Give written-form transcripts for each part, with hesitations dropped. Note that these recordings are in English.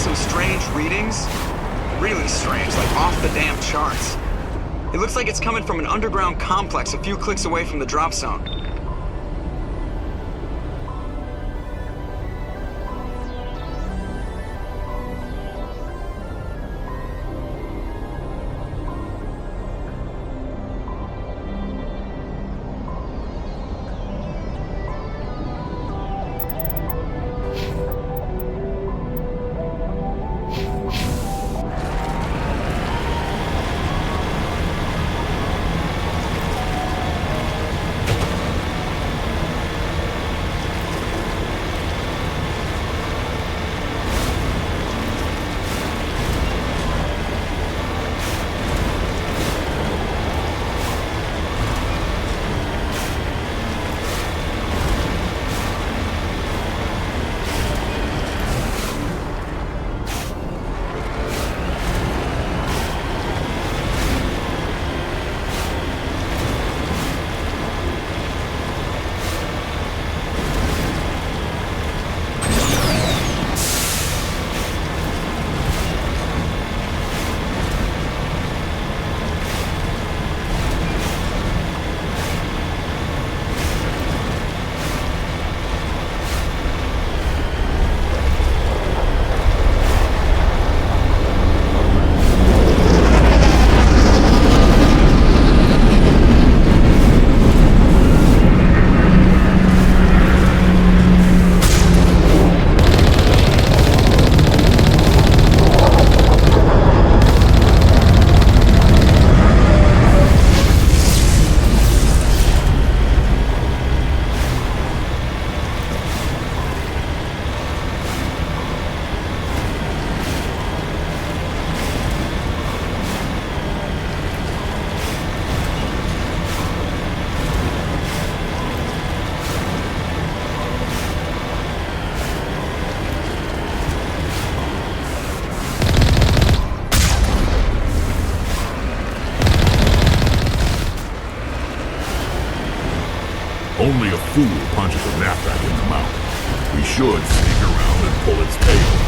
Some strange readings. Really strange, like off the damn charts. It looks like it's coming from an underground complex a few clicks away from the drop zone. Only a fool punches a knapsack in the mouth. We should sneak around and pull its tail.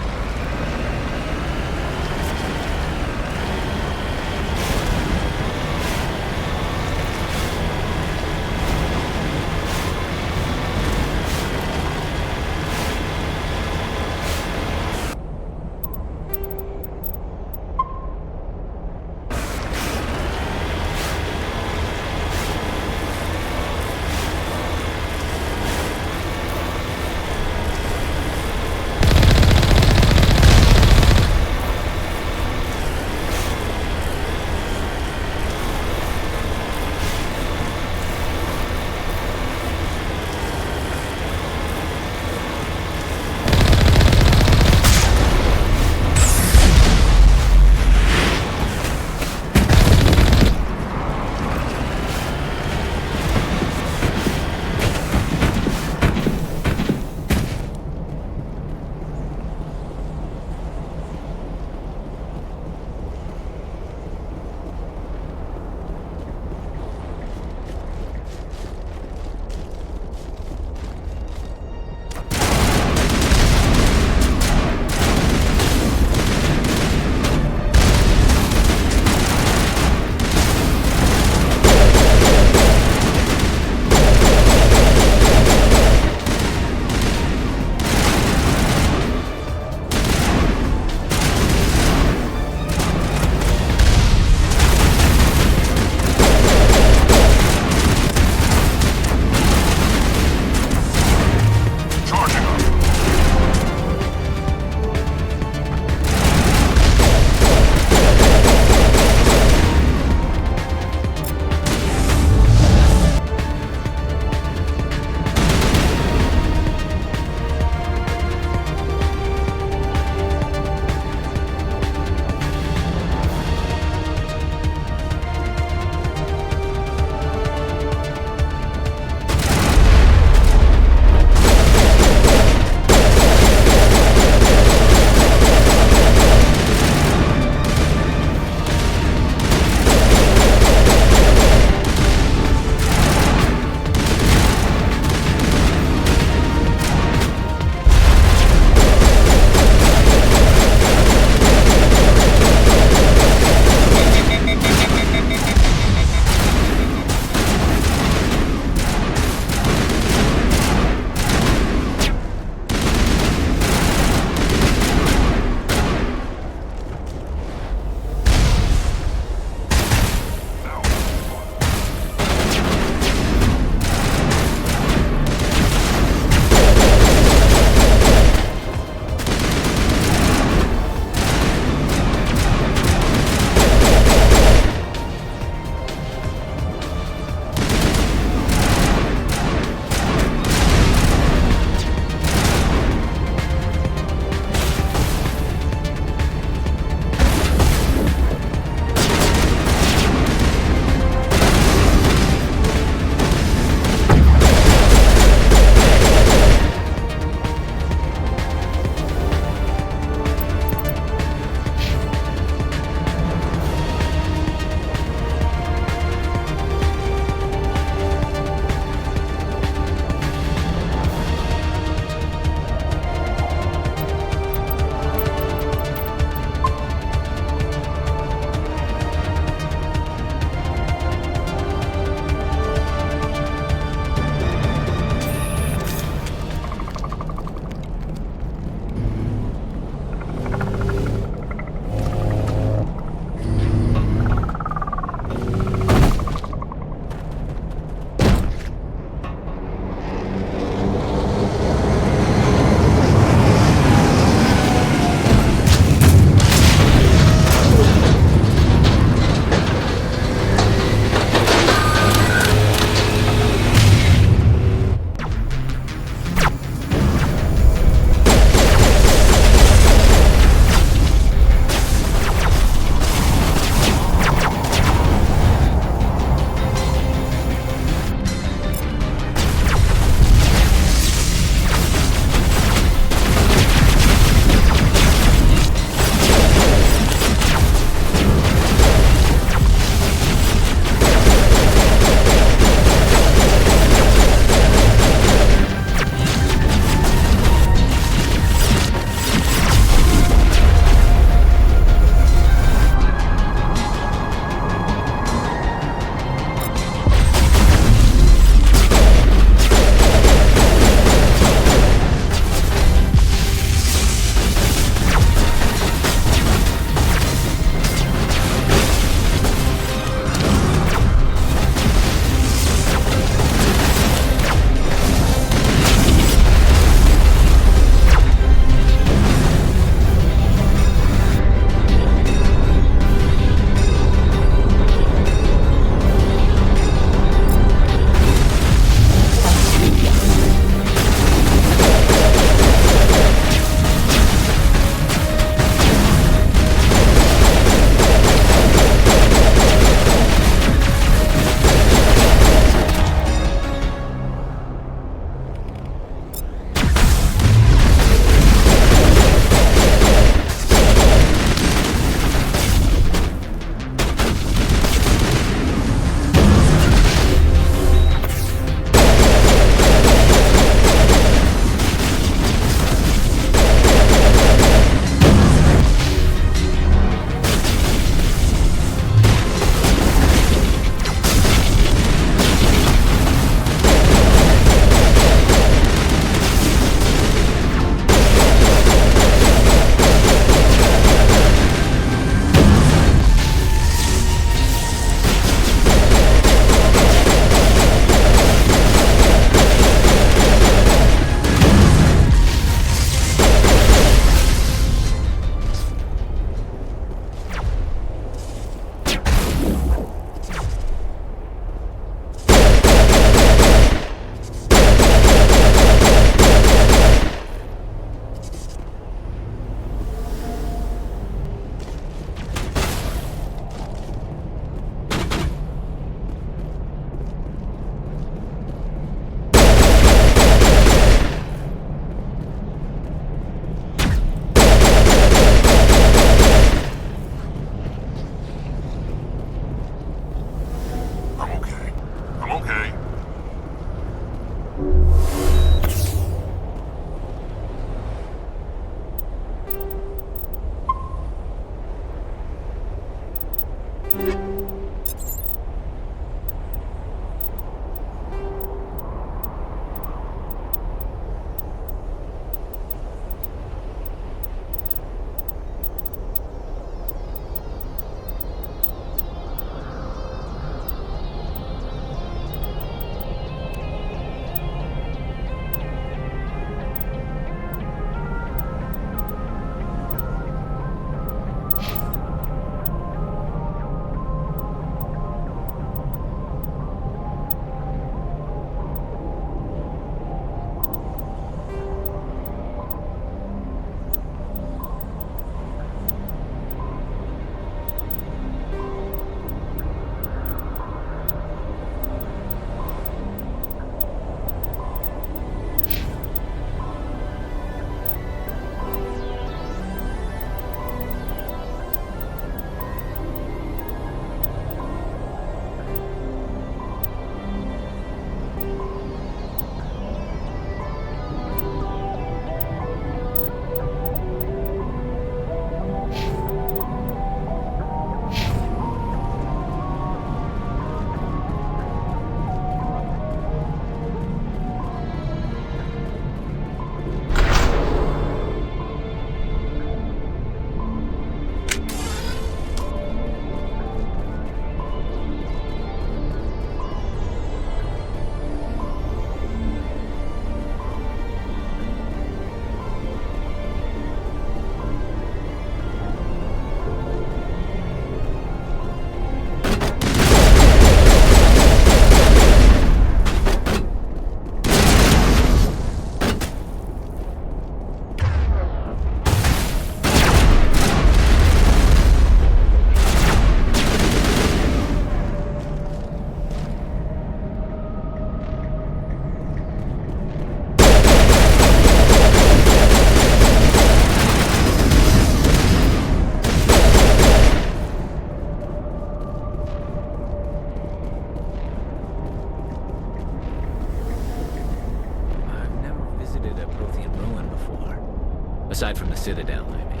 Well, I mean.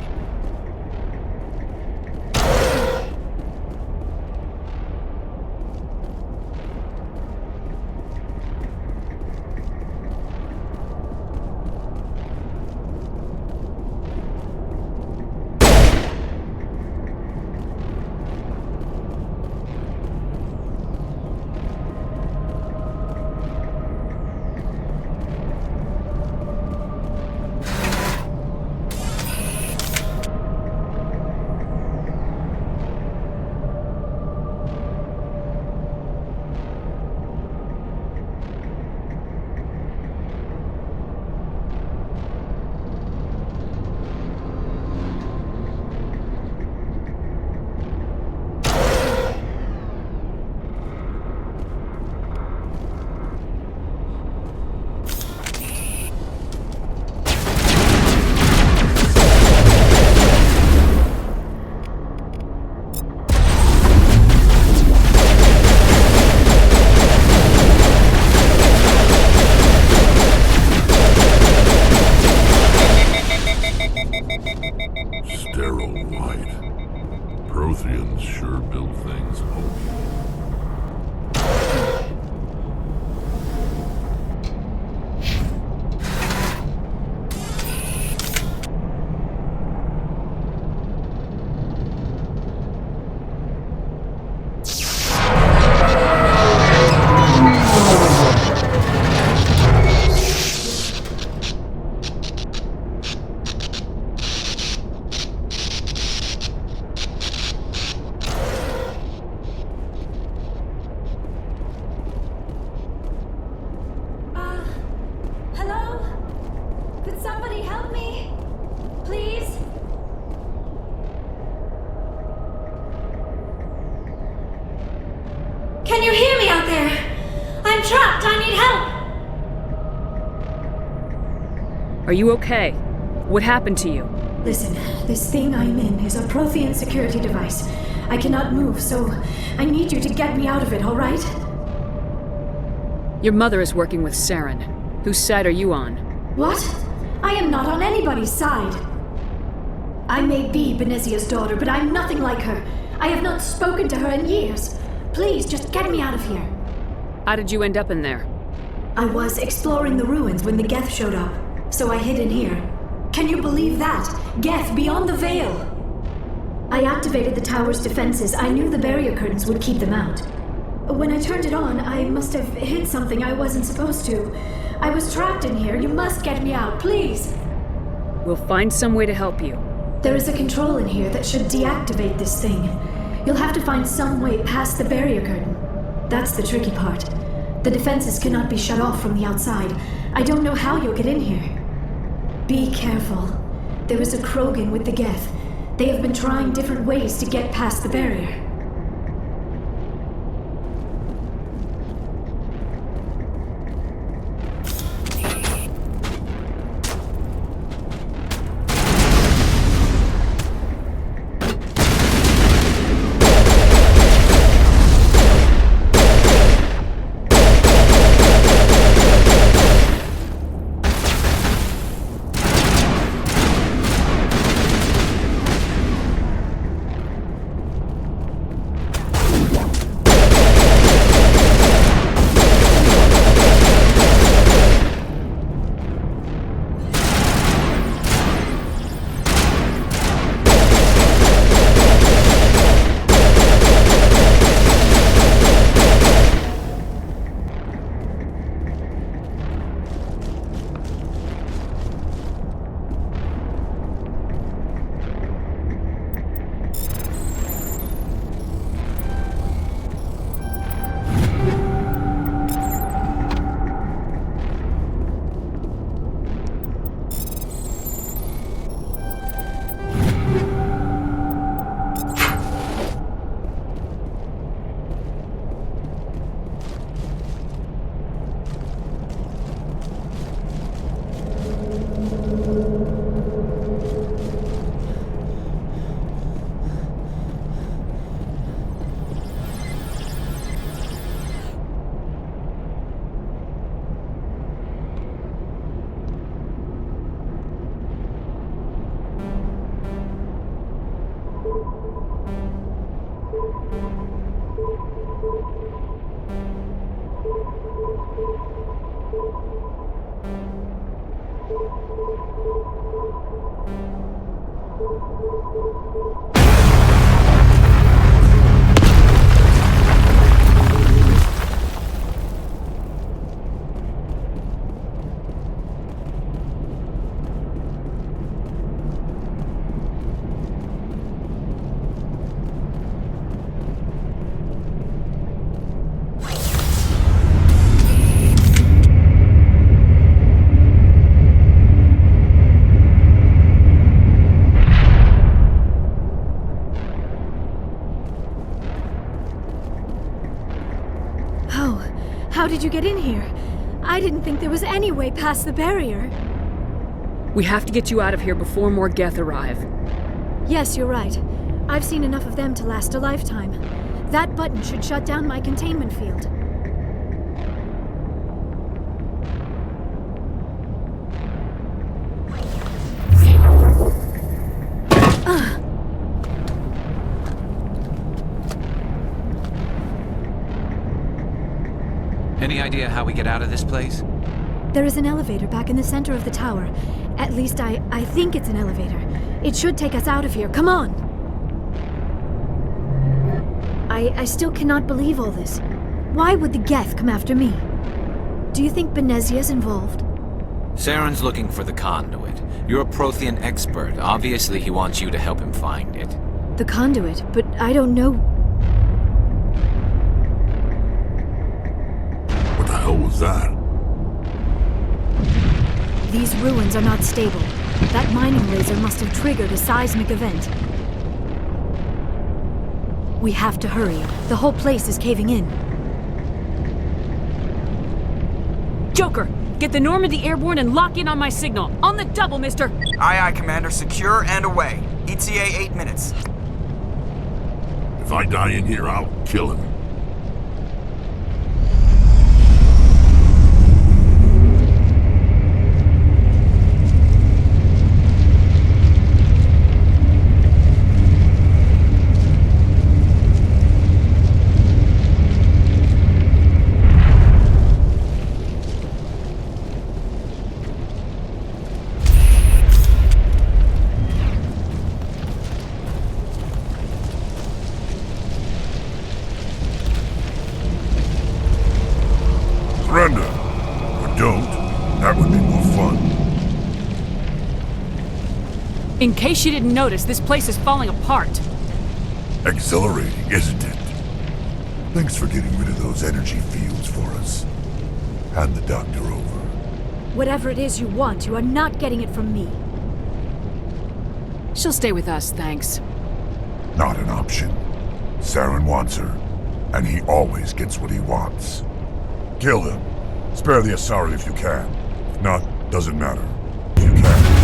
Sterile white. Protheans sure build things homey. Hello? Could somebody help me? Please? Can you hear me out there? I'm trapped. I need help. Are you okay? What happened to you? Listen, this thing I'm in is a Prothean security device. I cannot move, so I need you to get me out of it, all right? Your mother is working with Saren. Whose side are you on? What? I am not on anybody's side. I may be Benezia's daughter, but I'm nothing like her. I have not spoken to her in years. Please, just get me out of here. How did you end up in there? I was exploring the ruins when the Geth showed up, so I hid in here. Can you believe that? Geth beyond the veil! I activated the tower's defenses. I knew the barrier curtains would keep them out. When I turned it on, I must have hit something I wasn't supposed to. I was trapped in here. You must get me out, please! We'll find some way to help you. There is a control in here that should deactivate this thing. You'll have to find some way past the barrier curtain. That's the tricky part. The defenses cannot be shut off from the outside. I don't know how you'll get in here. Be careful. There is a Krogan with the Geth. They have been trying different ways to get past the barrier. How did you get in here? I didn't think there was any way past the barrier. We have to get you out of here before more Geth arrive. Yes, you're right. I've seen enough of them to last a lifetime. That button should shut down my containment field. Any idea how we get out of this place? There is an elevator back in the center of the tower. At least I think it's an elevator. It should take us out of here. Come on! I still cannot believe all this. Why would the Geth come after me? Do you think Benezia's involved? Saren's looking for the conduit. You're a Prothean expert. Obviously, he wants you to help him find it. The conduit, but I don't know. What the hell was that? These ruins are not stable. That mining laser must have triggered a seismic event. We have to hurry. The whole place is caving in. Joker, get the Normandy airborne and lock in on my signal. On the double, mister! Aye, aye, Commander. Secure and away. ETA 8 minutes. If I die in here, I'll kill him. Surrender. Or don't. That would be more fun. In case you didn't notice, this place is falling apart. Exhilarating, isn't it? Thanks for getting rid of those energy fields for us. Hand the doctor over. Whatever it is you want, you are not getting it from me. She'll stay with us, thanks. Not an option. Saren wants her, and he always gets what he wants. Kill him. Spare the Asari if you can. If not, doesn't matter. If you can.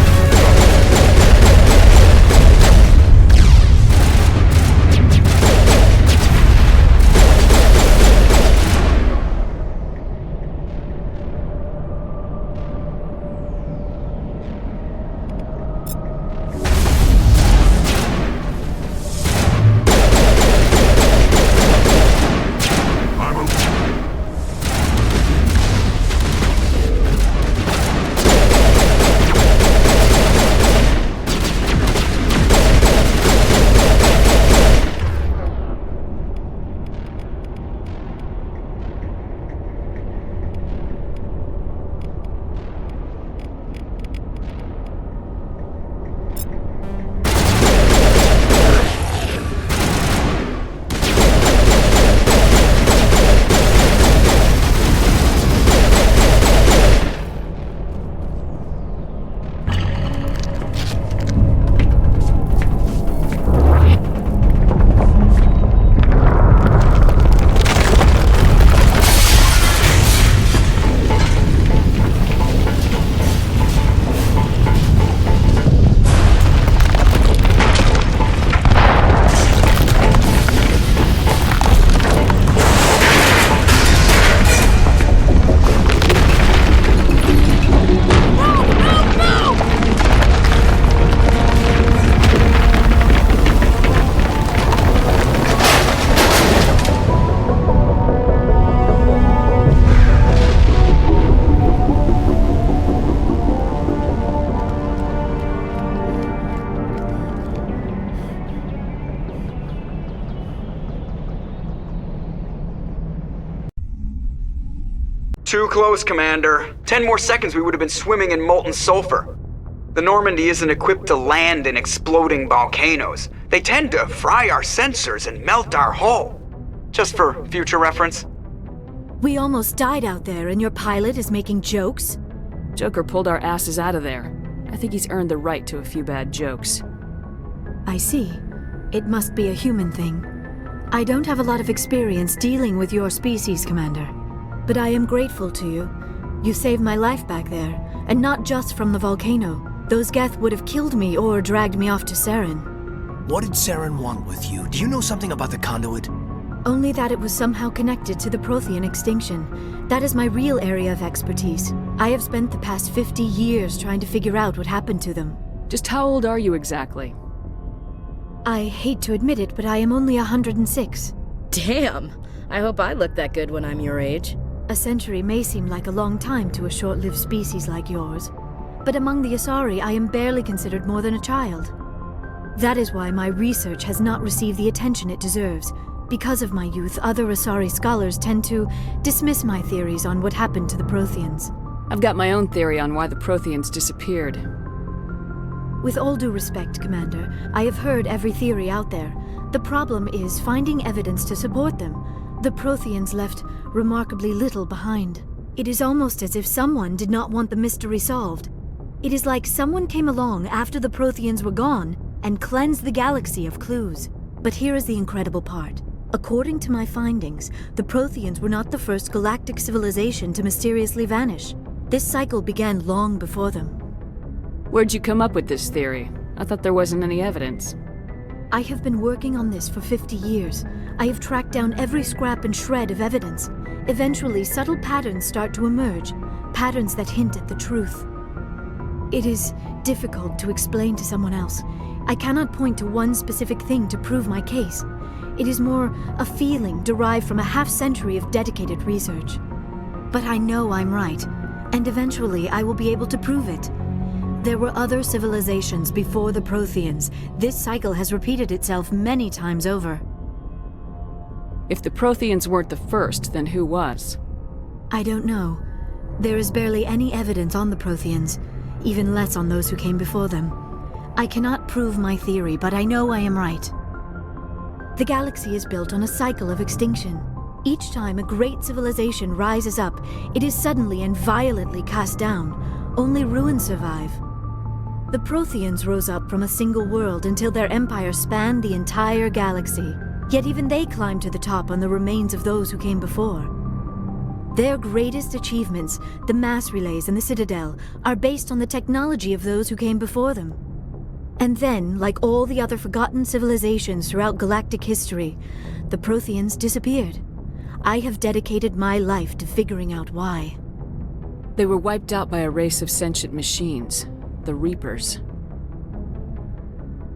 Too close, Commander. 10 more seconds we would have been swimming in molten sulfur. The Normandy isn't equipped to land in exploding volcanoes. They tend to fry our sensors and melt our hull. Just for future reference. We almost died out there, and your pilot is making jokes? Joker pulled our asses out of there. I think he's earned the right to a few bad jokes. I see. It must be a human thing. I don't have a lot of experience dealing with your species, Commander. But I am grateful to you. You saved my life back there, and not just from the volcano. Those Geth would have killed me or dragged me off to Saren. What did Saren want with you? Do you know something about the conduit? Only that it was somehow connected to the Prothean extinction. That is my real area of expertise. I have spent the past 50 years trying to figure out what happened to them. Just how old are you exactly? I hate to admit it, but I am only 106. Damn! I hope I look that good when I'm your age. A century may seem like a long time to a short-lived species like yours, but among the Asari I am barely considered more than a child. That is why my research has not received the attention it deserves. Because of my youth, other Asari scholars tend to dismiss my theories on what happened to the Protheans. I've got my own theory on why the Protheans disappeared. With all due respect, Commander, I have heard every theory out there. The problem is finding evidence to support them. The Protheans left remarkably little behind. It is almost as if someone did not want the mystery solved. It is like someone came along after the Protheans were gone and cleansed the galaxy of clues. But here is the incredible part. According to my findings, the Protheans were not the first galactic civilization to mysteriously vanish. This cycle began long before them. Where'd you come up with this theory? I thought there wasn't any evidence. I have been working on this for 50 years. I have tracked down every scrap and shred of evidence. Eventually, subtle patterns start to emerge, patterns that hint at the truth. It is difficult to explain to someone else. I cannot point to one specific thing to prove my case. It is more a feeling derived from a half-century of dedicated research. But I know I'm right, and eventually I will be able to prove it. There were other civilizations before the Protheans. This cycle has repeated itself many times over. If the Protheans weren't the first, then who was? I don't know. There is barely any evidence on the Protheans, even less on those who came before them. I cannot prove my theory, but I know I am right. The galaxy is built on a cycle of extinction. Each time a great civilization rises up, it is suddenly and violently cast down. Only ruins survive. The Protheans rose up from a single world until their empire spanned the entire galaxy. Yet even they climbed to the top on the remains of those who came before. Their greatest achievements, the mass relays and the Citadel, are based on the technology of those who came before them. And then, like all the other forgotten civilizations throughout galactic history, the Protheans disappeared. I have dedicated my life to figuring out why. They were wiped out by a race of sentient machines, the Reapers.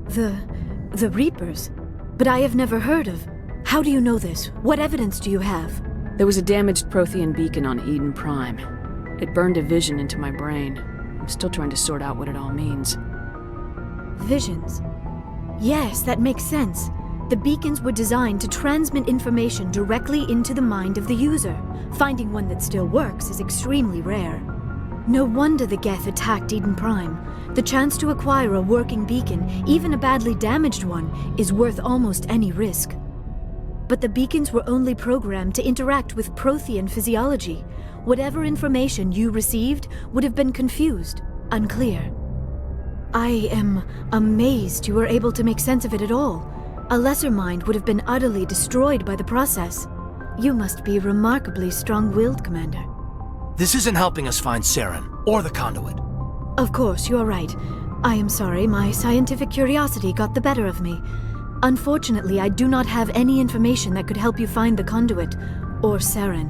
The Reapers? But I have never heard of. How do you know this? What evidence do you have? There was a damaged Prothean beacon on Eden Prime. It burned a vision into my brain. I'm still trying to sort out what it all means. Visions. Yes, that makes sense. The beacons were designed to transmit information directly into the mind of the user. Finding one that still works is extremely rare. No wonder the Geth attacked Eden Prime. The chance to acquire a working beacon, even a badly damaged one, is worth almost any risk. But the beacons were only programmed to interact with Prothean physiology. Whatever information you received would have been confused, unclear. I am amazed you were able to make sense of it at all. A lesser mind would have been utterly destroyed by the process. You must be remarkably strong-willed, Commander. This isn't helping us find Saren, or the conduit. Of course, you are right. I am sorry, my scientific curiosity got the better of me. Unfortunately, I do not have any information that could help you find the conduit, or Saren.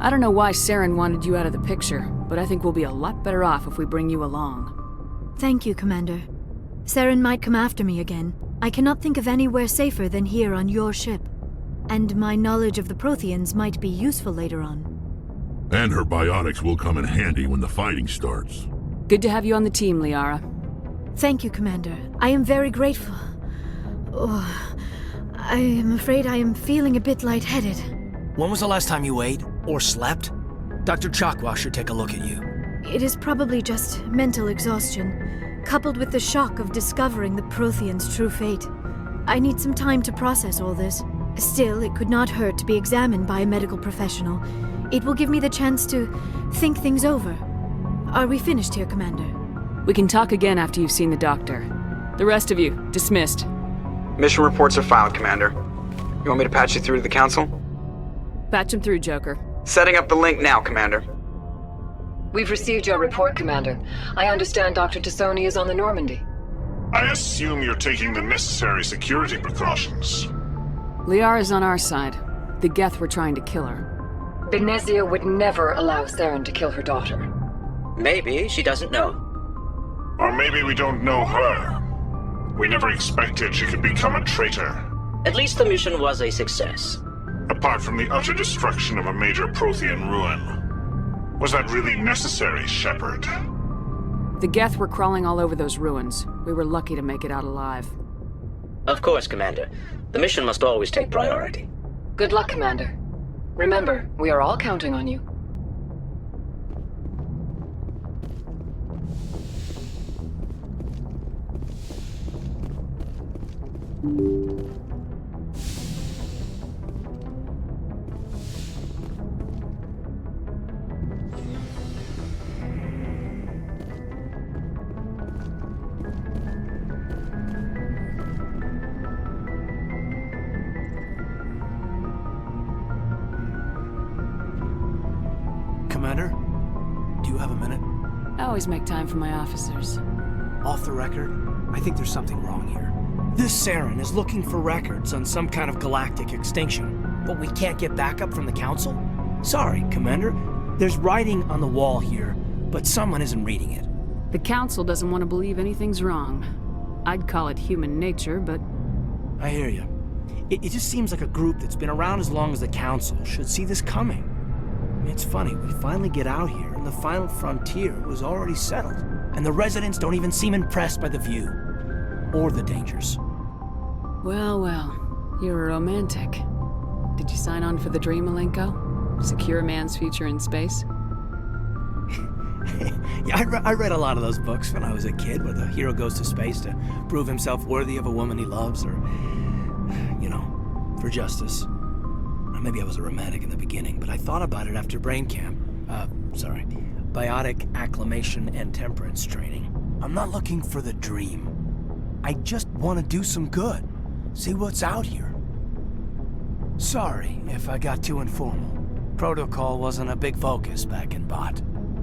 I don't know why Saren wanted you out of the picture, but I think we'll be a lot better off if we bring you along. Thank you, Commander. Saren might come after me again. I cannot think of anywhere safer than here on your ship. And my knowledge of the Protheans might be useful later on. And her biotics will come in handy when the fighting starts. Good to have you on the team, Liara. Thank you, Commander. I am very grateful. Oh, I am afraid I am feeling a bit lightheaded. When was the last time you ate, or slept? Dr. Chakwa should take a look at you. It is probably just mental exhaustion, coupled with the shock of discovering the Prothean's true fate. I need some time to process all this. Still, it could not hurt to be examined by a medical professional. It will give me the chance to think things over. Are we finished here, Commander? We can talk again after you've seen the doctor. The rest of you, dismissed. Mission reports are filed, Commander. You want me to patch you through to the Council? Patch him through, Joker. Setting up the link now, Commander. We've received your report, Commander. I understand Dr. Tassoni is on the Normandy. I assume you're taking the necessary security precautions. Liara's on our side. The Geth were trying to kill her. Benezia would never allow Saren to kill her daughter. Maybe she doesn't know. Or maybe we don't know her. We never expected she could become a traitor. At least the mission was a success. Apart from the utter destruction of a major Prothean ruin. Was that really necessary, Shepard? The Geth were crawling all over those ruins. We were lucky to make it out alive. Of course, Commander. The mission must always take priority. Good luck, Commander. Remember, we are all counting on you. Commander, do you have a minute? I always make time for my officers. Off the record, I think there's something wrong here. This Saren is looking for records on some kind of galactic extinction, but we can't get backup from the Council? Sorry, Commander. There's writing on the wall here, but someone isn't reading it. The Council doesn't want to believe anything's wrong. I'd call it human nature, but... I hear you. It just seems like a group that's been around as long as the Council should see this coming. I mean, it's funny, we finally get out here, and the final frontier was already settled. And the residents don't even seem impressed by the view. Or the dangers. Well, well. You're a romantic. Did you sign on for the dream, Malenko? Secure a man's future in space? Yeah, I read a lot of those books when I was a kid, where the hero goes to space to prove himself worthy of a woman he loves, or, you know, for justice. Maybe I was a romantic in the beginning, but I thought about it after brain camp. Biotic acclimation and temperance training. I'm not looking for the dream. I just want to do some good. See what's out here. Sorry if I got too informal. Protocol wasn't a big focus back in Bot.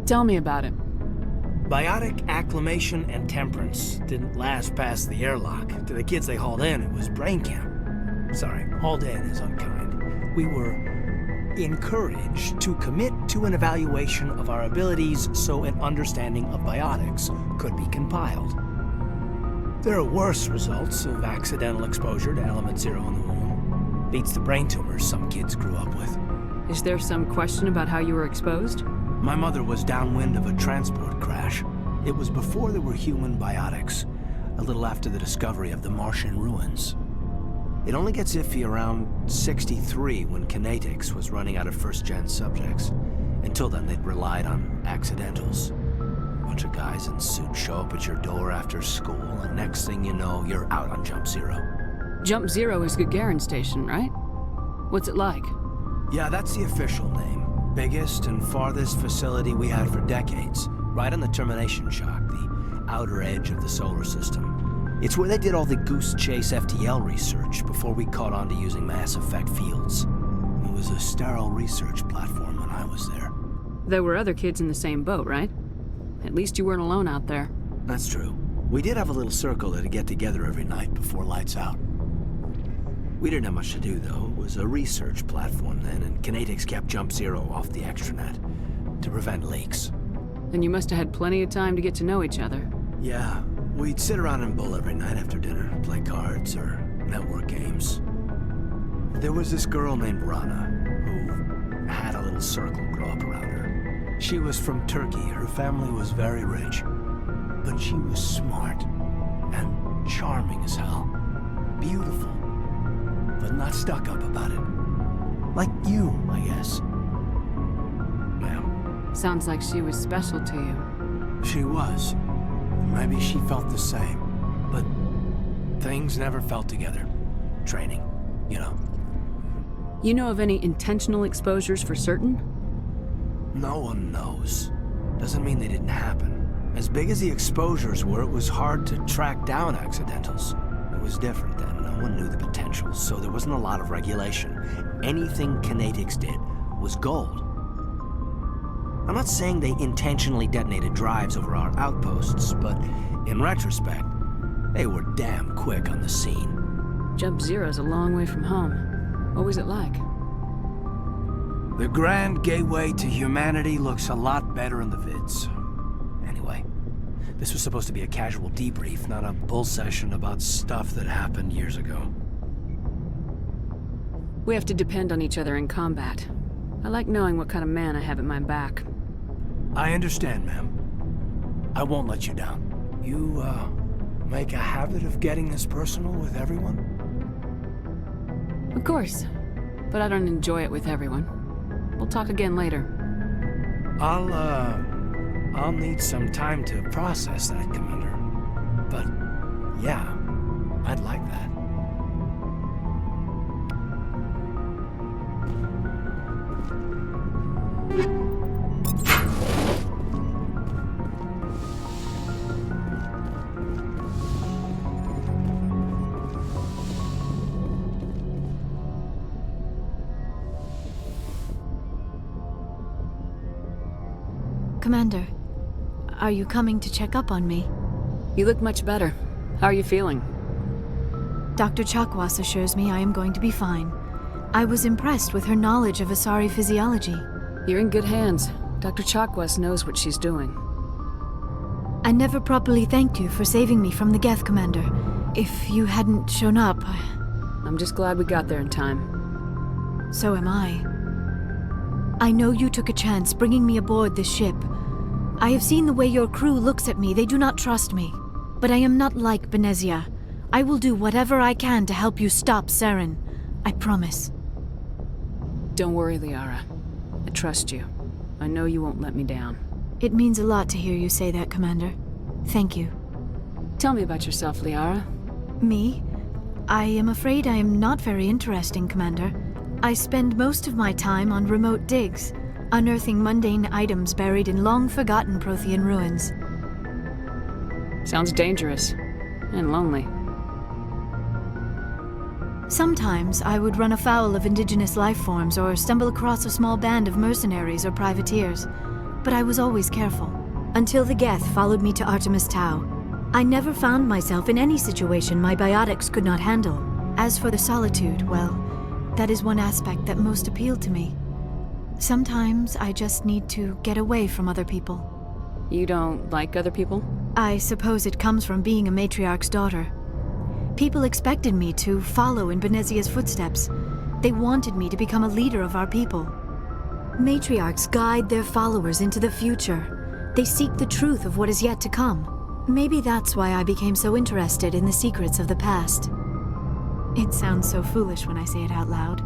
Tell me about it. Biotic acclimation and temperance didn't last past the airlock. To the kids they hauled in, it was brain camp. Sorry, hauled in is unkind. We were encouraged to commit to an evaluation of our abilities so an understanding of biotics could be compiled. There are worse results of accidental exposure to element 0 in the womb. Beats the brain tumors some kids grew up with. Is there some question about how you were exposed? My mother was downwind of a transport crash. It was before there were human biotics, a little after the discovery of the Martian ruins. It only gets iffy around 63 when kinetics was running out of first-gen subjects. Until then, they'd relied on accidentals. A bunch of guys in suits show up at your door after school, and next thing you know, you're out on Jump Zero. Jump Zero is Gagarin Station, right? What's it like? Yeah, that's the official name. Biggest and farthest facility we had for decades. Right on the termination shock, the outer edge of the solar system. It's where they did all the Goose Chase FTL research before we caught on to using mass effect fields. It was a sterile research platform when I was there. There were other kids in the same boat, right? At least you weren't alone out there. That's true. We did have a little circle that'd get together every night before lights out. We didn't have much to do, though. It was a research platform then, and kinetics kept Jump Zero off the extranet to prevent leaks. Then you must have had plenty of time to get to know each other. Yeah. We'd sit around and bull every night after dinner, play cards or network games. There was this girl named Rana, who had a little circle grow up around her. She was from Turkey. Her family was very rich. But she was smart and charming as hell. Beautiful, but not stuck up about it. Like you, I guess. Well, Sounds like she was special to you. She was. Maybe she felt the same. But things never felt together. Training, you know. You know of any intentional exposures for certain? No one knows. Doesn't mean they didn't happen. As big as the exposures were, it was hard to track down accidentals. It was different then. No one knew the potential, so there wasn't a lot of regulation. Anything Kinetics did was gold. I'm not saying they intentionally detonated drives over our outposts, but in retrospect, they were damn quick on the scene. Jump Zero's a long way from home. What was it like? The grand gateway to humanity looks a lot better in the vids. Anyway, this was supposed to be a casual debrief, not a bull session about stuff that happened years ago. We have to depend on each other in combat. I like knowing what kind of man I have at my back. I understand, ma'am. I won't let you down. You, make a habit of getting this personal with everyone? Of course, but I don't enjoy it with everyone. We'll talk again later. I'll need some time to process that, Commander. But, yeah, I'd like that. Commander, are you coming to check up on me? You look much better. How are you feeling? Dr. Chakwas assures me I am going to be fine. I was impressed with her knowledge of Asari physiology. You're in good hands. Dr. Chakwas knows what she's doing. I never properly thanked you for saving me from the Geth, Commander. If you hadn't shown up, I'm just glad we got there in time. So am I. I know you took a chance bringing me aboard this ship. I have seen the way your crew looks at me. They do not trust me. But I am not like Benezia. I will do whatever I can to help you stop Saren. I promise. Don't worry, Liara. I trust you. I know you won't let me down. It means a lot to hear you say that, Commander. Thank you. Tell me about yourself, Liara. Me? I am afraid I am not very interesting, Commander. I spend most of my time on remote digs, unearthing mundane items buried in long-forgotten Prothean ruins. Sounds dangerous. And lonely. Sometimes I would run afoul of indigenous life forms or stumble across a small band of mercenaries or privateers. But I was always careful, until the Geth followed me to Artemis Tau. I never found myself in any situation my biotics could not handle. As for the solitude, well, that is one aspect that most appealed to me. Sometimes I just need to get away from other people. You don't like other people? I suppose it comes from being a matriarch's daughter. People expected me to follow in Benezia's footsteps. They wanted me to become a leader of our people. Matriarchs guide their followers into the future. They seek the truth of what is yet to come. Maybe that's why I became so interested in the secrets of the past. It sounds so foolish when I say it out loud.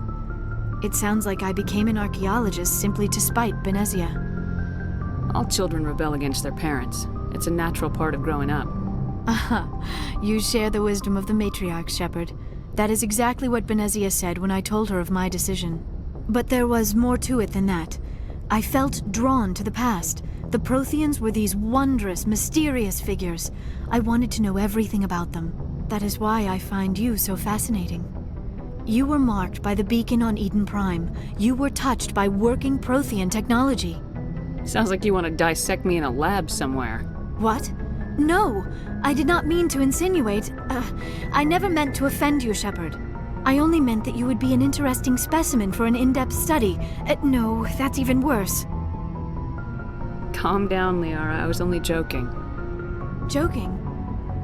It sounds like I became an archaeologist simply to spite Benezia. All children rebel against their parents. It's a natural part of growing up. Aha, you share the wisdom of the matriarch, Shepard. That is exactly what Benezia said when I told her of my decision. But there was more to it than that. I felt drawn to the past. The Protheans were these wondrous, mysterious figures. I wanted to know everything about them. That is why I find you so fascinating. You were marked by the beacon on Eden Prime. You were touched by working Prothean technology. Sounds like you want to dissect me in a lab somewhere. What? No! I did not mean to insinuate. I never meant to offend you, Shepard. I only meant that you would be an interesting specimen for an in-depth study. No, that's even worse. Calm down, Liara. I was only joking. Joking?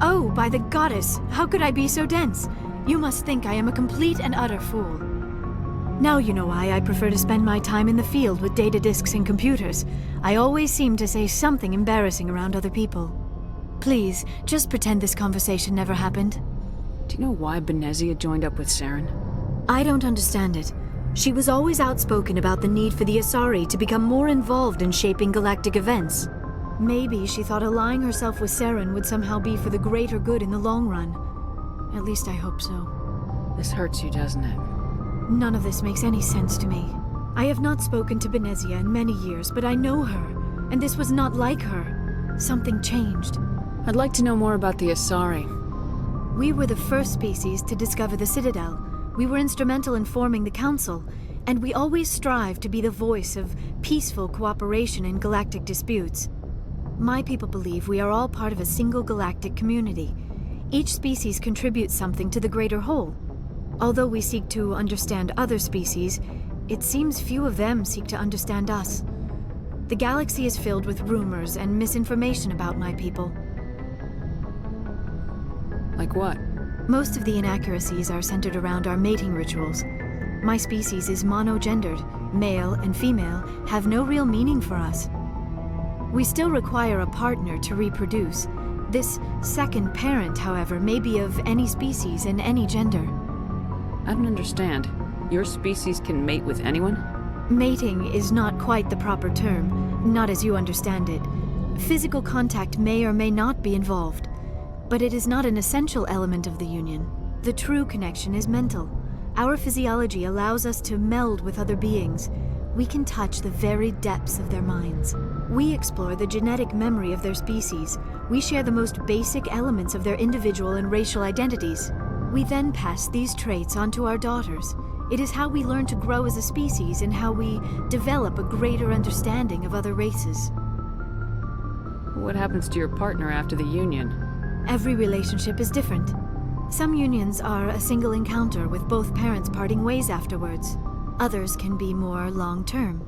Oh, by the goddess, how could I be so dense? You must think I am a complete and utter fool. Now you know why I prefer to spend my time in the field with data disks and computers. I always seem to say something embarrassing around other people. Please, just pretend this conversation never happened. Do you know why Benezia joined up with Saren? I don't understand it. She was always outspoken about the need for the Asari to become more involved in shaping galactic events. Maybe she thought allying herself with Saren would somehow be for the greater good in the long run. At least I hope so. This hurts you, doesn't it? None of this makes any sense to me. I have not spoken to Benezia in many years, but I know her, and this was not like her. Something changed. I'd like to know more about the Asari. We were the first species to discover the Citadel. We were instrumental in forming the Council, and we always strive to be the voice of peaceful cooperation in galactic disputes. My people believe we are all part of a single galactic community. Each species contributes something to the greater whole. Although we seek to understand other species, it seems few of them seek to understand us. The galaxy is filled with rumors and misinformation about my people. Like what? Most of the inaccuracies are centered around our mating rituals. My species is monogendered. Male and female have no real meaning for us. We still require a partner to reproduce. This second parent, however, may be of any species and any gender. I don't understand. Your species can mate with anyone? Mating is not quite the proper term, not as you understand it. Physical contact may or may not be involved, but it is not an essential element of the union. The true connection is mental. Our physiology allows us to meld with other beings. We can touch the very depths of their minds. We explore the genetic memory of their species. We share the most basic elements of their individual and racial identities. We then pass these traits on to our daughters. It is how we learn to grow as a species and how we develop a greater understanding of other races. What happens to your partner after the union? Every relationship is different. Some unions are a single encounter with both parents parting ways afterwards. Others can be more long-term.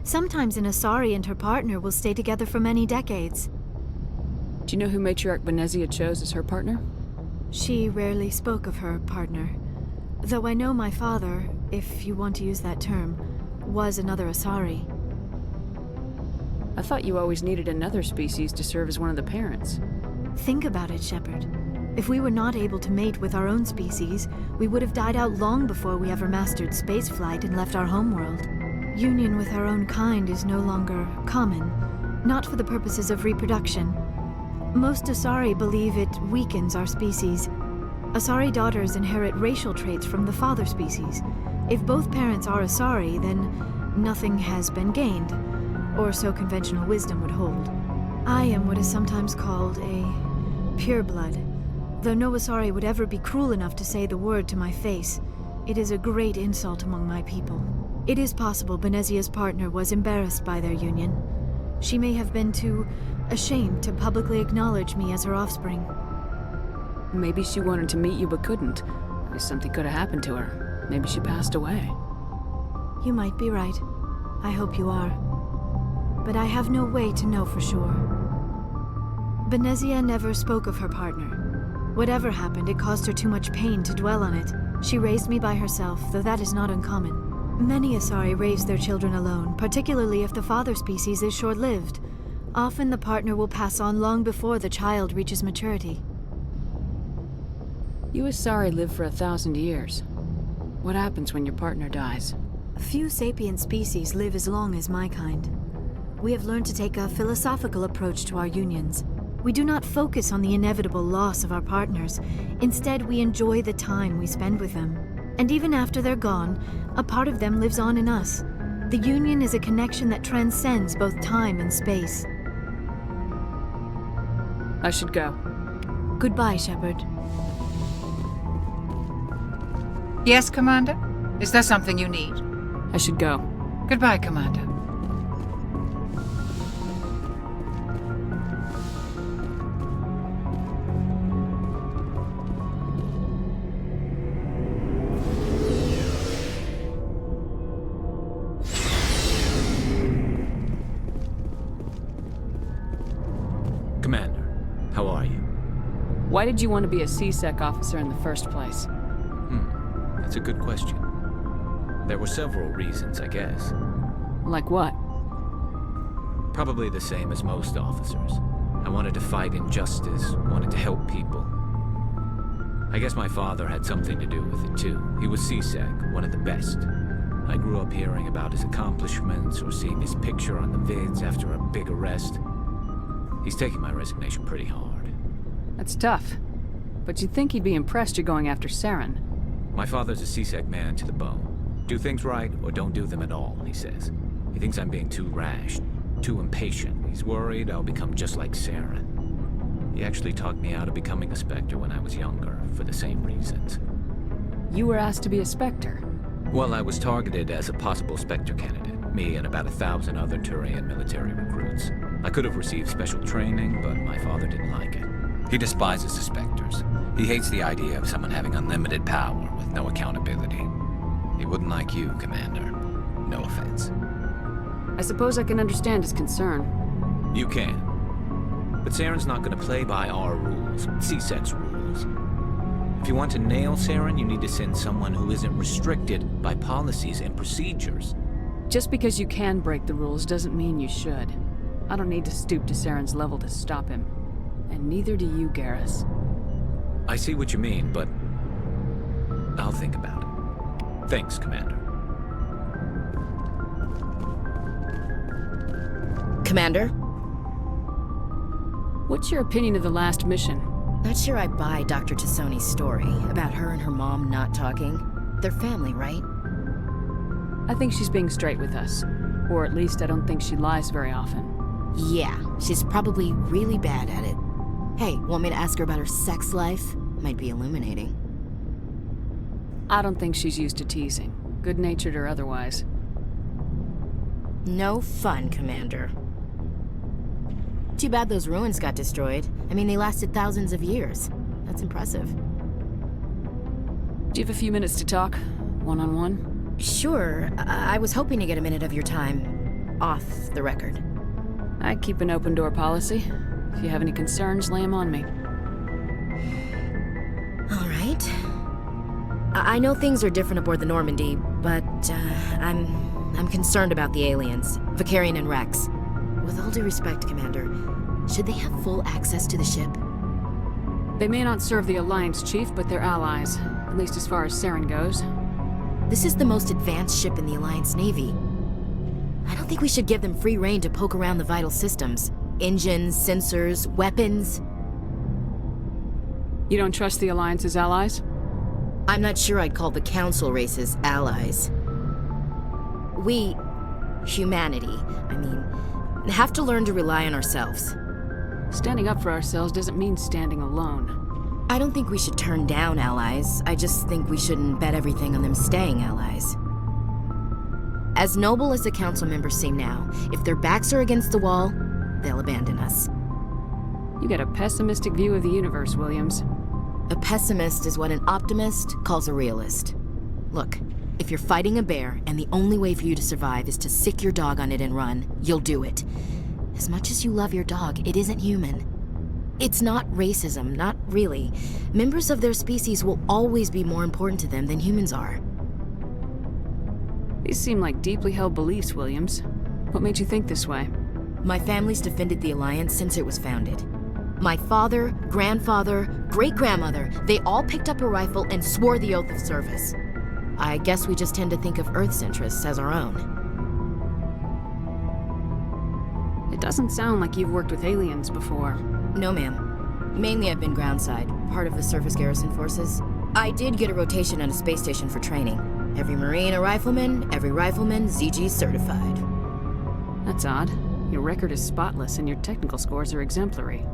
Sometimes an Asari and her partner will stay together for many decades. Do you know who Matriarch Benezia chose as her partner? She rarely spoke of her partner. Though I know my father, if you want to use that term, was another Asari. I thought you always needed another species to serve as one of the parents. Think about it, Shepard. If we were not able to mate with our own species, we would have died out long before we ever mastered spaceflight and left our homeworld. Union with our own kind is no longer common, not for the purposes of reproduction. Most Asari believe it weakens our species. Asari daughters inherit racial traits from the father species. If both parents are Asari, then nothing has been gained, or so conventional wisdom would hold. I am what is sometimes called a pureblood. Though no Asari would ever be cruel enough to say the word to my face, it is a great insult among my people. It is possible Benezia's partner was embarrassed by their union. She may have been too ashamed to publicly acknowledge me as her offspring. Maybe she wanted to meet you but couldn't. Maybe something could have happened to her. Maybe she passed away. You might be right. I hope you are. But I have no way to know for sure. Benezia never spoke of her partner. Whatever happened, it caused her too much pain to dwell on it. She raised me by herself, though that is not uncommon. Many Asari raise their children alone, particularly if the father species is short-lived. Often the partner will pass on long before the child reaches maturity. You Asari live for 1,000 years. What happens when your partner dies? Few sapient species live as long as my kind. We have learned to take a philosophical approach to our unions. We do not focus on the inevitable loss of our partners. Instead, we enjoy the time we spend with them. And even after they're gone, a part of them lives on in us. The union is a connection that transcends both time and space. I should go. Goodbye, Shepard. Yes, Commander? Is there something you need? I should go. Goodbye, Commander. Commander, how are you? Why did you want to be a C-Sec officer in the first place? That's a good question. There were several reasons, I guess. Like what? Probably the same as most officers. I wanted to fight injustice, wanted to help people. I guess my father had something to do with it too. He was C-Sec, one of the best. I grew up hearing about his accomplishments or seeing his picture on the vids after a big arrest. He's taking my resignation pretty hard. That's tough. But you'd think he'd be impressed you're going after Saren. My father's a CSEC man to the bone. Do things right or don't do them at all, he says. He thinks I'm being too rash, too impatient. He's worried I'll become just like Saren. He actually talked me out of becoming a Spectre when I was younger, for the same reasons. You were asked to be a Spectre? Well, I was targeted as a possible Spectre candidate. Me and about 1,000 other Turian military recruits. I could have received special training, but my father didn't like it. He despises the Spectres. He hates the idea of someone having unlimited power with no accountability. He wouldn't like you, Commander. No offense. I suppose I can understand his concern. You can. But Saren's not going to play by our rules, CSEC's rules. If you want to nail Saren, you need to send someone who isn't restricted by policies and procedures. Just because you can break the rules doesn't mean you should. I don't need to stoop to Saren's level to stop him. And neither do you, Garrus. I see what you mean, but I'll think about it. Thanks, Commander. Commander? What's your opinion of the last mission? Not sure I buy Dr. Tassoni's story about her and her mom not talking. They're family, right? I think she's being straight with us. Or at least I don't think she lies very often. Yeah, she's probably really bad at it. Hey, want me to ask her about her sex life? Might be illuminating. I don't think she's used to teasing, good-natured or otherwise. No fun, Commander. Too bad those ruins got destroyed. I mean, they lasted thousands of years. That's impressive. Do you have a few minutes to talk? One-on-one? Sure. I was hoping to get a minute of your time off the record. I keep an open-door policy. If you have any concerns, lay them on me. All right. I know things are different aboard the Normandy, but I'm concerned about the aliens, Vicarian and Rex. With all due respect, Commander, should they have full access to the ship? They may not serve the Alliance, Chief, but they're allies, at least as far as Saren goes. This is the most advanced ship in the Alliance Navy. I don't think we should give them free rein to poke around the vital systems. Engines, sensors, weapons. You don't trust the Alliance's allies? I'm not sure I'd call the Council races allies. We, humanity, have to learn to rely on ourselves. Standing up for ourselves doesn't mean standing alone. I don't think we should turn down allies. I just think we shouldn't bet everything on them staying allies. As noble as the Council members seem now, if their backs are against the wall, they'll abandon us. You got a pessimistic view of the universe, Williams. A pessimist is what an optimist calls a realist. Look, if you're fighting a bear and the only way for you to survive is to sick your dog on it and run, you'll do it. As much as you love your dog, it isn't human. It's not racism, not really. Members of their species will always be more important to them than humans are. These seem like deeply held beliefs, Williams. What made you think this way? My family's defended the Alliance since it was founded. My father, grandfather, great-grandmother, they all picked up a rifle and swore the oath of service. I guess we just tend to think of Earth's interests as our own. It doesn't sound like you've worked with aliens before. No, ma'am. Mainly I've been groundside, part of the surface garrison forces. I did get a rotation on a space station for training. Every Marine a rifleman, every rifleman ZG certified. That's odd. Your record is spotless and your technical scores are exemplary.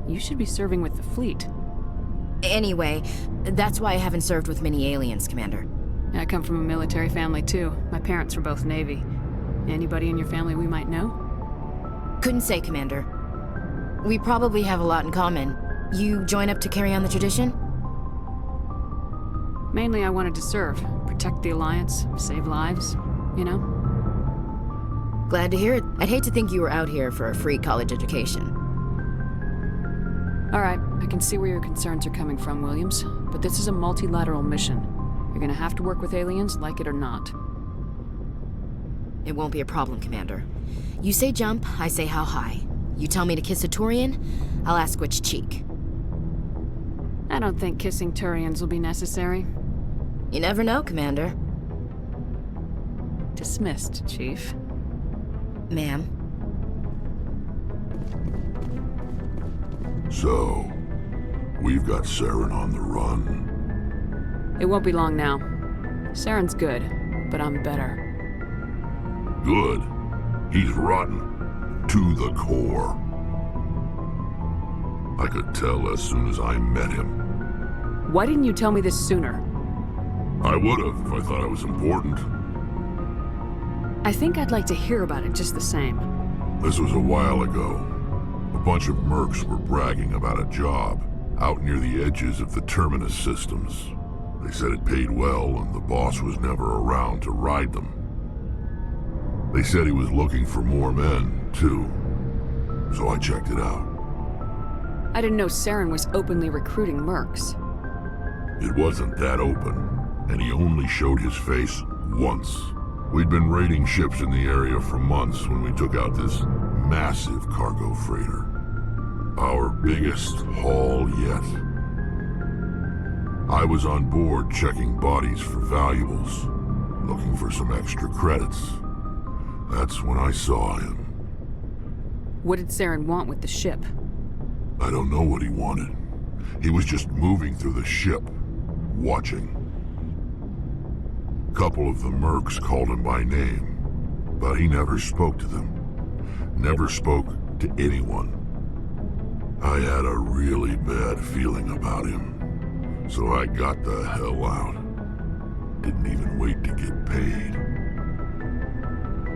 You should be serving with the fleet. Anyway, that's why I haven't served with many aliens, Commander. I come from a military family too. My parents were both Navy. Anybody in your family we might know? Couldn't say, Commander. We probably have a lot in common. You join up to carry on the tradition? Mainly I wanted to serve. Protect the Alliance, save lives, you know? Glad to hear it. I'd hate to think you were out here for a free college education. All right, I can see where your concerns are coming from, Williams. But this is a multilateral mission. You're gonna have to work with aliens, like it or not. It won't be a problem, Commander. You say jump, I say how high. You tell me to kiss a Turian, I'll ask which cheek. I don't think kissing Turians will be necessary. You never know, Commander. Dismissed, Chief. Ma'am. So, we've got Saren on the run. It won't be long now. Saren's good, but I'm better. Good. He's rotten. To the core. I could tell as soon as I met him. Why didn't you tell me this sooner? I would've if I thought I was important. I think I'd like to hear about it just the same. This was a while ago. A bunch of mercs were bragging about a job out near the edges of the Terminus systems. They said it paid well and the boss was never around to ride them. They said he was looking for more men, too. So I checked it out. I didn't know Saren was openly recruiting mercs. It wasn't that open, and he only showed his face once. We'd been raiding ships in the area for months when we took out this massive cargo freighter. Our biggest haul yet. I was on board checking bodies for valuables, looking for some extra credits. That's when I saw him. What did Saren want with the ship? I don't know what he wanted. He was just moving through the ship, watching. A couple of the mercs called him by name, but he never spoke to them. Never spoke to anyone. I had a really bad feeling about him, so I got the hell out. Didn't even wait to get paid.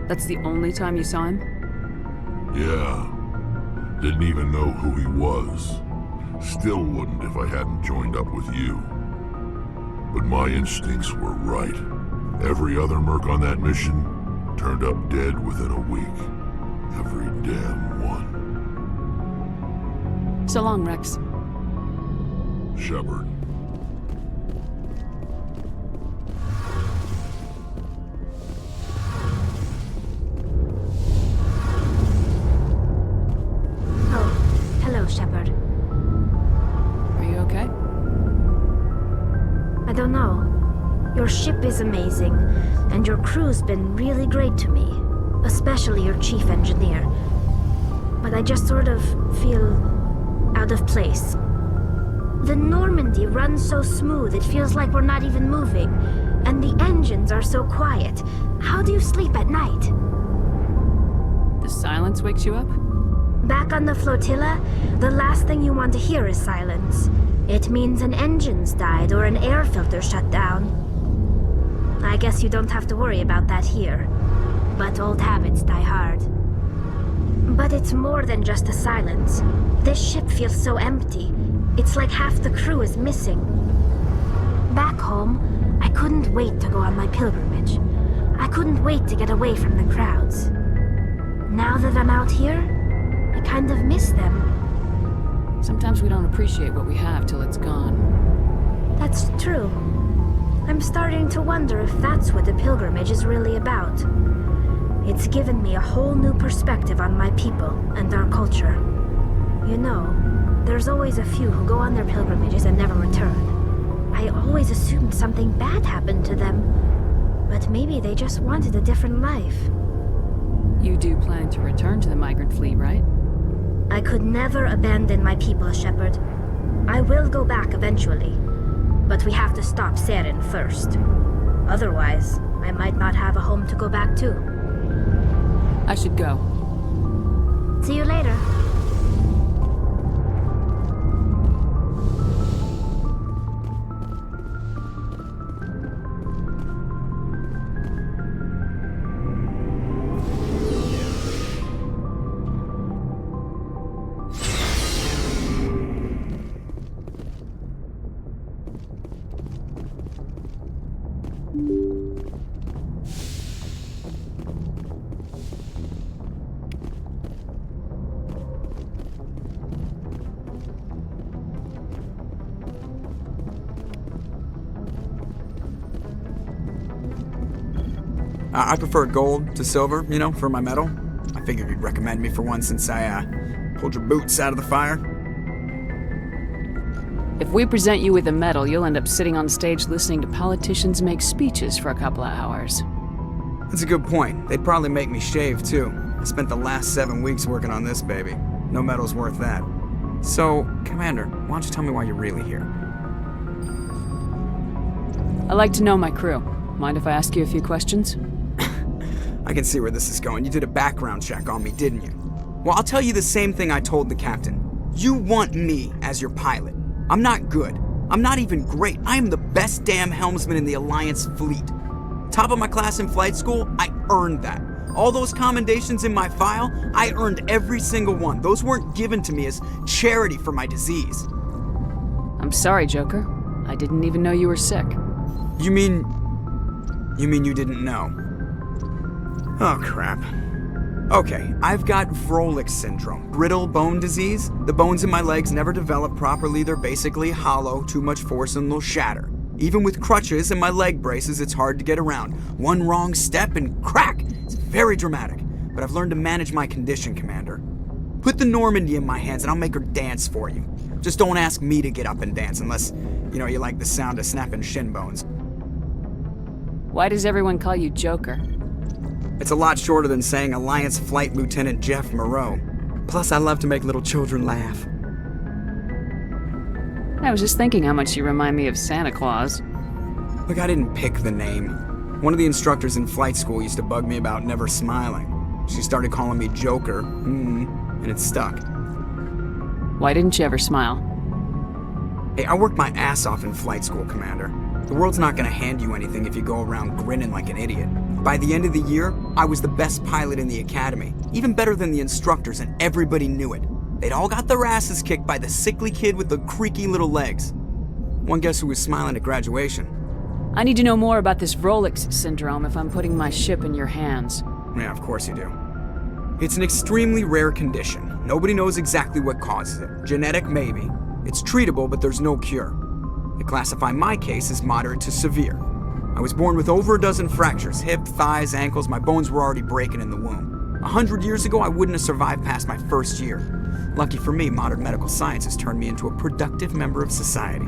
That's the only time you saw him? Yeah. Didn't even know who he was. Still wouldn't if I hadn't joined up with you. But my instincts were right. Every other merc on that mission turned up dead within a week. Every damn one. So long, Rex. Shepard. Hello, Shepard. Are you okay? I don't know. Your ship is amazing, and your crew's been really great to me. Especially your chief engineer. But I just sort of feel out of place. The Normandy runs so smooth it feels like we're not even moving. And the engines are so quiet. How do you sleep at night? The silence wakes you up? Back on the flotilla, the last thing you want to hear is silence. It means an engine's died or an air filter shut down. I guess you don't have to worry about that here. But old habits die hard. But it's more than just the silence. This ship feels so empty. It's like half the crew is missing. Back home, I couldn't wait to go on my pilgrimage. I couldn't wait to get away from the crowds. Now that I'm out here, I kind of miss them. Sometimes we don't appreciate what we have till it's gone. That's true. I'm starting to wonder if that's what the pilgrimage is really about. It's given me a whole new perspective on my people and our culture. You know, there's always a few who go on their pilgrimages and never return. I always assumed something bad happened to them, but maybe they just wanted a different life. You do plan to return to the migrant fleet, right? I could never abandon my people, Shepard. I will go back eventually, but we have to stop Saren first. Otherwise, I might not have a home to go back to. I should go. See you later. I prefer gold to silver, you know, for my medal. I figured you'd recommend me for one since I, pulled your boots out of the fire. If we present you with a medal, you'll end up sitting on stage listening to politicians make speeches for a couple of hours. That's a good point. They'd probably make me shave, too. I spent the last 7 weeks working on this baby. No medal's worth that. So, Commander, why don't you tell me why you're really here? I like to know my crew. Mind if I ask you a few questions? I can see where this is going. You did a background check on me, didn't you? Well, I'll tell you the same thing I told the captain. You want me as your pilot. I'm not good. I'm not even great. I am the best damn helmsman in the Alliance fleet. Top of my class in flight school, I earned that. All those commendations in my file, I earned every single one. Those weren't given to me as charity for my disease. I'm sorry, Joker. I didn't even know you were sick. You mean you didn't know? Oh, crap. Okay, I've got Vrolich syndrome, brittle bone disease. The bones in my legs never develop properly. They're basically hollow, too much force and they'll shatter. Even with crutches and my leg braces, it's hard to get around. One wrong step and crack! It's very dramatic, but I've learned to manage my condition, Commander. Put the Normandy in my hands and I'll make her dance for you. Just don't ask me to get up and dance unless, you like the sound of snapping shin bones. Why does everyone call you Joker? It's a lot shorter than saying Alliance Flight Lieutenant Jeff Moreau. Plus, I love to make little children laugh. I was just thinking how much you remind me of Santa Claus. Look, I didn't pick the name. One of the instructors in flight school used to bug me about never smiling. She started calling me Joker, and it stuck. Why didn't you ever smile? Hey, I worked my ass off in flight school, Commander. The world's not gonna hand you anything if you go around grinning like an idiot. By the end of the year, I was the best pilot in the academy, even better than the instructors, and everybody knew it. They'd all got their asses kicked by the sickly kid with the creaky little legs. One guess who was smiling at graduation? I need to know more about this Vrolich syndrome if I'm putting my ship in your hands. Yeah, of course you do. It's an extremely rare condition. Nobody knows exactly what causes it. Genetic, maybe. It's treatable, but there's no cure. They classify my case as moderate to severe. I was born with over a dozen fractures, hip, thighs, ankles. My bones were already breaking in the womb. 100 years ago, I wouldn't have survived past my first year. Lucky for me, modern medical science has turned me into a productive member of society.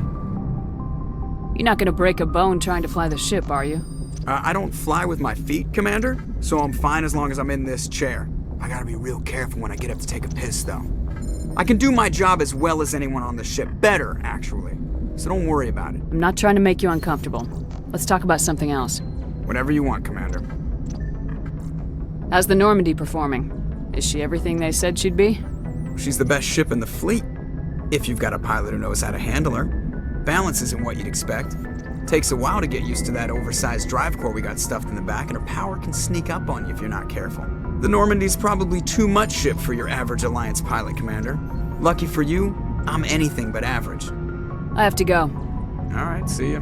You're not gonna break a bone trying to fly the ship, are you? I don't fly with my feet, Commander, so I'm fine as long as I'm in this chair. I gotta be real careful when I get up to take a piss, though. I can do my job as well as anyone on the ship. Better, actually. So don't worry about it. I'm not trying to make you uncomfortable. Let's talk about something else. Whatever you want, Commander. How's the Normandy performing? Is she everything they said she'd be? She's the best ship in the fleet, if you've got a pilot who knows how to handle her. Balance isn't what you'd expect. Takes a while to get used to that oversized drive core we got stuffed in the back, and her power can sneak up on you if you're not careful. The Normandy's probably too much ship for your average Alliance pilot, Commander. Lucky for you, I'm anything but average. I have to go. All right, see ya.